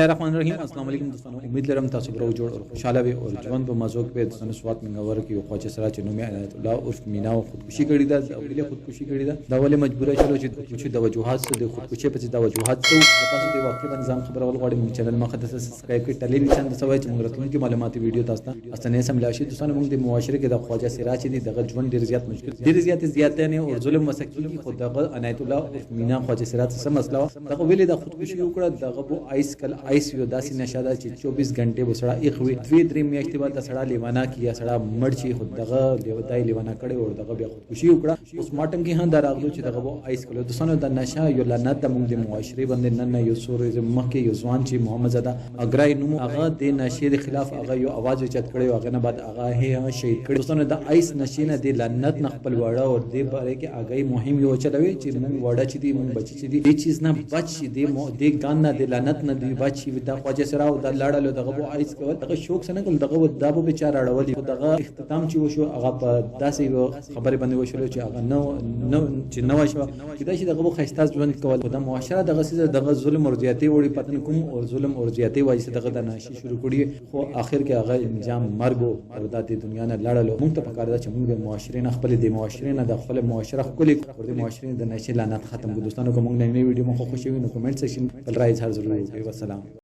الرحمن الرحیم अस्सलाम वालेकुम दोस्तانو امید لرم تاسو برو جوړ او خوشاله وي او ژوند په مزوق به دوستانو سوات منور کې خواجه سره چې نوم عنایت الله عرف مینا او خودکشي کړې ده او بل خودکشي کړې ده دا ولې مجبوره شلو چې خودکشي د وجوهات څخه د خودکشي په د وجوهات څخه تاسو د واقعي نظام خبرول غواړم چینل مخه د سبسکرایب کړئ ټلویزیون د سوي چې موږ راتلونکي معلوماتي ویډیو تاسو ته استنه سم لاشي دوستانو موږ د معاشره کې د خواجه سره چې دغه ژوند ډیر زیات مشکل ډیر زیات نه او ظلم مسکی خود دغه عنایت الله عرف مینا خواجه سره څه مسله دغه ویلې د خودکشي وکړه دغه بو آیس کل آیس یو داسې نشاده چې 24 غنټه وسړه اخوي 2-3 میاشتې بعد سړه لیوانا کیه سړه مړ شي خود دغه لیودای لیوانا کړي او دغه بیا خودکشي وکړه اوس ماټم کې هم دراغلو چې دغه آیس کلو دوستانو د نشه یو لعنت د موږ د معاشري باندې نن یو سورې مخکې یو ځوان چې محمد زاده اگرای نوم هغه د نشه د خلاف هغه یو आवाज چت کړي او هغه نه بعد هغه هي شهید کړي دوستانو د آیس نشه نه د لعنت نه خپل وړه او د باره کې هغه مهم یو چلوي چې موږ وړه چې دی موږ بچی چې دی هیڅ چیز نه بچ شي د ګان نه د لعنت نه دی بچ شي د خواجه سره او د لاړه دغه بو آیس کول دغه شوق سره کول دغه دابو بیچاره اړولې دغه اختتام چې وشو هغه په داسې خبره باندې وشو چې هغه نو چې نو شو چې دا چې دغه خیسته ژوند کول د معاشره دغه سیده دغه ظلم او زیاتی وړي پتن کوم او ظلم او زیاتی وایي دغه د ناشي شروع کړي خو اخر کې هغه انجام مرګ او د دنیا نه لاړلو موږ ته پکار ده چې موږ د معاشره نه خپل د معاشره نه د خپل معاشره خپل د معاشره د ناشي لعنت ختم کو دوستانو کوم نوې ویډیو مخه خوشی وي نو کمنټ سیکشن بل راځي هر ضروري والسلام